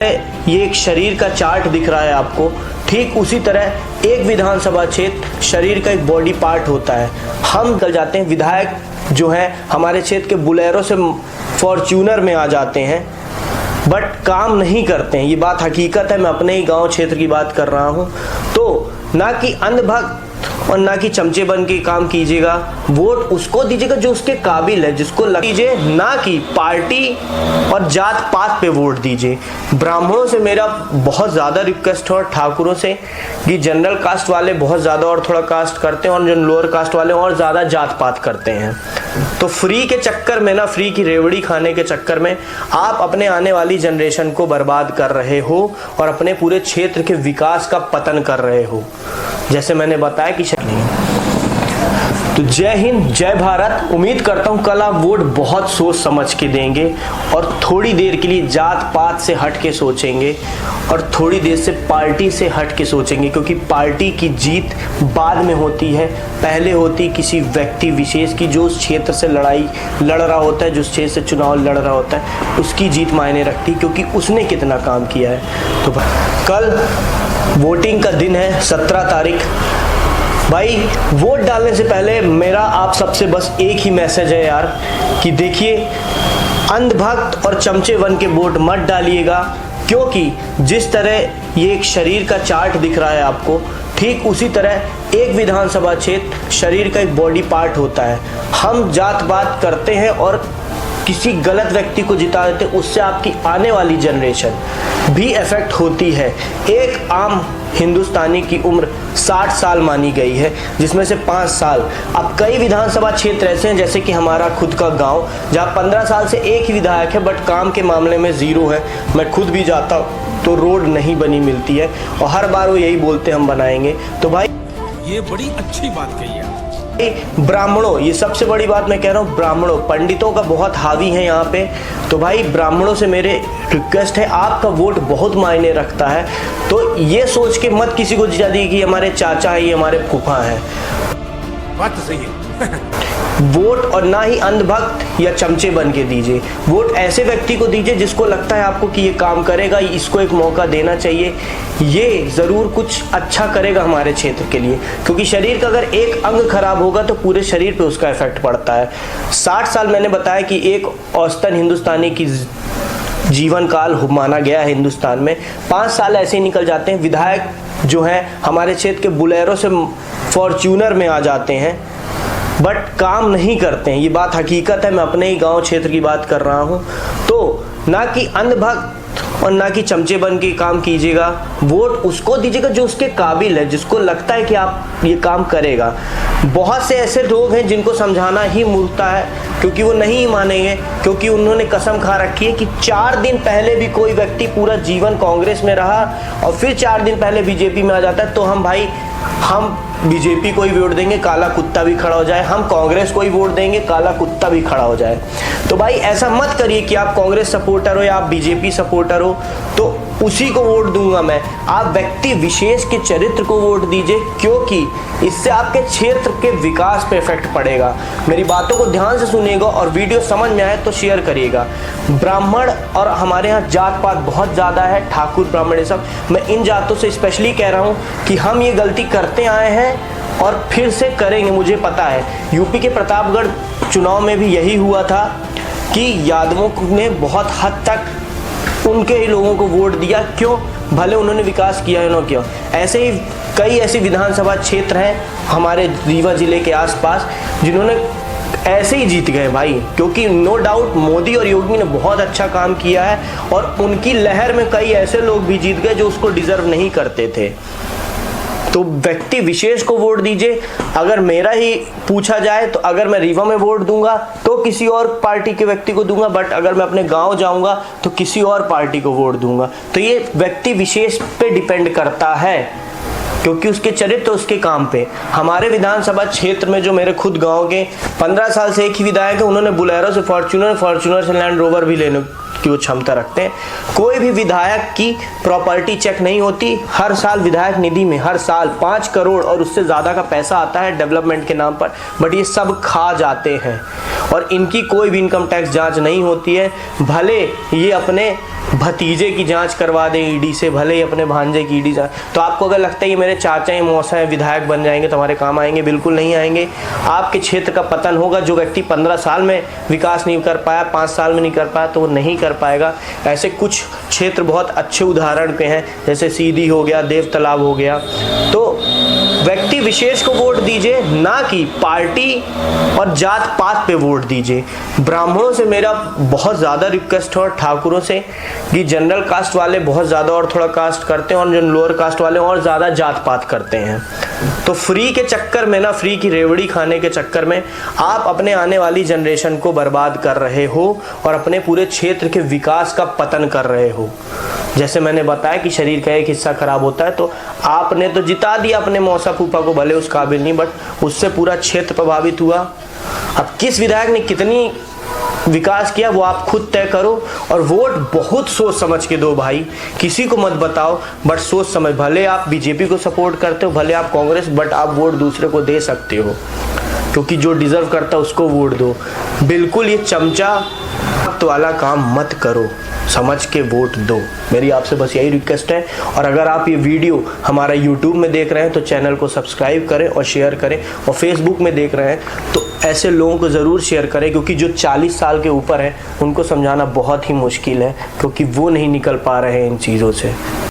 ये एक शरीर का चार्ट दिख रहा है आपको, ठीक उसी तरह एक विधानसभा क्षेत्र शरीर का एक बॉडी पार्ट होता है। हम निकल जाते हैं, विधायक जो है हमारे क्षेत्र के बुलेरो से फॉर्च्यूनर में आ जाते हैं, बट काम नहीं करते हैं। ये बात हकीकत है, मैं अपने ही गांव क्षेत्र की बात कर रहा हूं। तो ना कि अंधभक्त और ना कि चमचे बन के काम कीजिएगा, वोट उसको दीजिएगा जो उसके काबिल है, जिसको दीजिए, ना कि पार्टी और जात पात पे वोट दीजिए। ब्राह्मणों से मेरा बहुत ज़्यादा रिक्वेस्ट है और ठाकुरों से कि जनरल कास्ट वाले बहुत ज़्यादा और थोड़ा कास्ट करते हैं और जो लोअर कास्ट वाले और ज़्यादा जात पात करते हैं। तो फ्री के चक्कर में ना, फ्री की रेवड़ी खाने के चक्कर में आप अपने आने वाली जनरेशन को बर्बाद कर रहे हो और अपने पूरे क्षेत्र के विकास का पतन कर रहे हो, जैसे मैंने बताया कि तो जय हिंद, जय भारत। उम्मीद करता हूं कल आप वोट बहुत सोच समझ के देंगे और थोड़ी देर के लिए जात पात से हट के सोचेंगे और थोड़ी देर से पार्टी से हट के सोचेंगे, क्योंकि पार्टी की जीत बाद में होती है, पहले होती किसी व्यक्ति विशेष की जो उस क्षेत्र से लड़ाई लड़ रहा होता है, जो उस क्षेत्र से चुनाव लड़ रहा होता है, उसकी जीत मायने रखती, क्योंकि उसने कितना काम किया है। तो कल वोटिंग का दिन है, 17 तारीख। भाई वोट डालने से पहले मेरा आप सबसे बस एक ही मैसेज है यार, कि देखिए अंधभक्त और चमचे बन के वोट मत डालिएगा, क्योंकि जिस तरह ये एक शरीर का चार्ट दिख रहा है आपको, ठीक उसी तरह एक विधानसभा क्षेत्र शरीर का एक बॉडी पार्ट होता है। हम जात पात करते हैं और किसी गलत व्यक्ति को जिता देते, उससे आपकी आने वाली जनरेशन भी इफेक्ट होती है। एक आम हिंदुस्तानी की उम्र 60 साल मानी गई है, जिसमें से 5 साल। अब कई विधानसभा क्षेत्र ऐसे हैं, जैसे कि हमारा खुद का गांव, जहां 15 साल से एक ही विधायक है, बट काम के मामले में जीरो है। मैं खुद भी जाता हूं तो रोड नहीं बनी मिलती है और हर बार वो यही बोलते हम बनाएंगे। तो भाई ये बड़ी अच्छी बात कही है। ब्राह्मणों, ये सबसे बड़ी बात मैं कह रहा हूँ, ब्राह्मणों, पंडितों का बहुत हावी है यहाँ पे। तो भाई ब्राह्मणों से मेरे रिक्वेस्ट है, आपका वोट बहुत मायने रखता है। तो ये सोच के मत किसी को जिता दी कि हमारे चाचा है, ये हमारे फूफा है। बात तो सही है। वोट और ना ही अंधभक्त या चमचे बन के दीजिए। वोट ऐसे व्यक्ति को दीजिए जिसको लगता है आपको कि ये काम करेगा, इसको एक मौका देना चाहिए, ये ज़रूर कुछ अच्छा करेगा हमारे क्षेत्र के लिए। क्योंकि शरीर का अगर एक अंग खराब होगा तो पूरे शरीर पे उसका इफेक्ट पड़ता है। 60 साल मैंने बताया कि एक औसतन हिंदुस्तानी की जीवन काल माना गया है हिंदुस्तान में। 5 साल ऐसे ही निकल जाते हैं। विधायक जो है हमारे क्षेत्र के बुलेरो से फॉर्च्यूनर में आ जाते हैं, बट काम नहीं करते हैं। ये बात हकीकत है, मैं अपने ही गांव क्षेत्र की बात कर रहा हूं। तो ना कि अंधभक्त और ना कि चमचे बन के काम कीजिएगा, वोट उसको दीजिएगा जो उसके काबिल है, जिसको लगता है कि आप ये काम करेगा। बहुत से ऐसे लोग हैं जिनको समझाना ही मूर्खता है, क्योंकि वो नहीं मानेंगे, क्योंकि उन्होंने कसम खा रखी है कि 4 दिन पहले भी कोई व्यक्ति पूरा जीवन कांग्रेस में रहा और फिर 4 दिन पहले बीजेपी में आ जाता है, तो हम बीजेपी को ही वोट देंगे, काला कुत्ता भी खड़ा हो जाए। हम कांग्रेस को ही वोट देंगे, काला कुत्ता भी खड़ा हो जाए। तो भाई ऐसा मत करिए कि आप कांग्रेस सपोर्टर हो या आप बीजेपी सपोर्टर हो तो उसी को वोट दूंगा मैं। आप व्यक्ति विशेष के चरित्र को वोट दीजिए, क्योंकि इससे आपके क्षेत्र के विकास पे इफेक्ट पड़ेगा। मेरी बातों को ध्यान से सुनिएगा और वीडियो समझ में आए तो शेयर करिएगा। ब्राह्मण और हमारे यहाँ जात पात बहुत ज़्यादा है, ठाकुर ब्राह्मण ये सब। मैं इन जातों से स्पेशली कह रहा हूँ कि हम ये गलती करते आए हैं और फिर से करेंगे। मुझे पता है यूपी के प्रतापगढ़ चुनाव में भी यही हुआ था कि यादवों ने बहुत हद तक उनके ही लोगों को वोट दिया। क्यों? भले उन्होंने विकास किया है ना क्यों। ऐसे ही कई ऐसे विधानसभा क्षेत्र हैं हमारे रीवा जिले के आसपास जिन्होंने ऐसे ही जीत गए भाई, क्योंकि नो डाउट मोदी और योगी ने बहुत अच्छा काम किया है और उनकी लहर में कई ऐसे लोग भी जीत गए जो उसको डिजर्व नहीं करते थे। तो व्यक्ति विशेष को वोट दीजिए। अगर मेरा ही पूछा जाए तो अगर मैं रीवा में वोट दूंगा तो किसी और पार्टी के व्यक्ति को दूंगा, बट अगर मैं अपने गांव जाऊंगा तो किसी और पार्टी को वोट दूंगा। तो ये व्यक्ति विशेष पे डिपेंड करता है, क्योंकि उसके चरित्र उसके काम पे। हमारे विधानसभा क्षेत्र में जो मेरे खुद गांव के 15 साल से एक ही विधायक है, उन्होंने बुलेरो से फॉर्च्यूनर से लैंड रोवर भी लेने की वो क्षमता रखते हैं। कोई भी विधायक की प्रॉपर्टी चेक नहीं होती। हर साल विधायक निधि में हर साल 5 करोड़ और उससे ज़्यादा का पैसा आता है डेवलपमेंट के नाम पर, बट ये सब खा जाते हैं और इनकी कोई भी इनकम टैक्स जांच नहीं होती है। भले ये अपने भतीजे की जांच करवा दें ईडी से, भले ही अपने भांजे की ईडी जांच। तो आपको अगर लगता है कि मेरे चाचा हैं मौसा हैं विधायक बन जाएंगे तो हमारे काम आएंगे, बिल्कुल नहीं आएंगे। आपके क्षेत्र का पतन होगा। जो व्यक्ति 15 साल में विकास नहीं कर पाया, 5 साल में नहीं कर पाया, तो वो नहीं कर पाएगा। ऐसे कुछ क्षेत्र बहुत अच्छे उदाहरण के हैं, जैसे सीधी हो गया, देव तालाब हो गया। तो व्यक्ति विशेष को वोट दीजिए, ना कि पार्टी और जात पात पे वोट दीजिए। ब्राह्मणों से मेरा बहुत ज़्यादा रिक्वेस्ट है और ठाकुरों से कि जनरल कास्ट वाले बहुत ज़्यादा और थोड़ा कास्ट करते हैं और जो लोअर कास्ट वाले और ज़्यादा जात पात करते हैं। तो फ्री के चक्कर में ना, फ्री की रेवड़ी खाने के चक्कर में आप अपने आने वाली जनरेशन को बर्बाद कर रहे हो और अपने पूरे क्षेत्र के विकास का पतन कर रहे हो। जैसे मैंने बताया कि शरीर का एक हिस्सा खराब होता है, तो आपने तो जिता दिया अपने मौसा फूफा को, भले उस काबिल नहीं, बट उससे पूरा क्षेत्र प्रभावित हुआ। अब किस विधायक ने कितनी विकास किया वो आप खुद तय करो, और वोट बहुत सोच समझ के दो भाई, किसी को मत बताओ, बट सोच समझ। भले आप बीजेपी को सपोर्ट करते हो, भले आप कांग्रेस, बट आप वोट दूसरे को दे सकते हो, क्योंकि जो डिजर्व करता है उसको वोट दो। बिल्कुल ये चमचा वाला काम मत करो, समझ के वोट दो। मेरी आपसे बस यही रिक्वेस्ट है। और अगर आप ये वीडियो हमारा यूट्यूब में देख रहे हैं तो चैनल को सब्सक्राइब करें और शेयर करें, और फेसबुक में देख रहे हैं तो ऐसे लोगों को ज़रूर शेयर करें, क्योंकि जो 40 साल के ऊपर हैं उनको समझाना बहुत ही मुश्किल है, क्योंकि वो नहीं निकल पा रहे हैं इन चीज़ों से।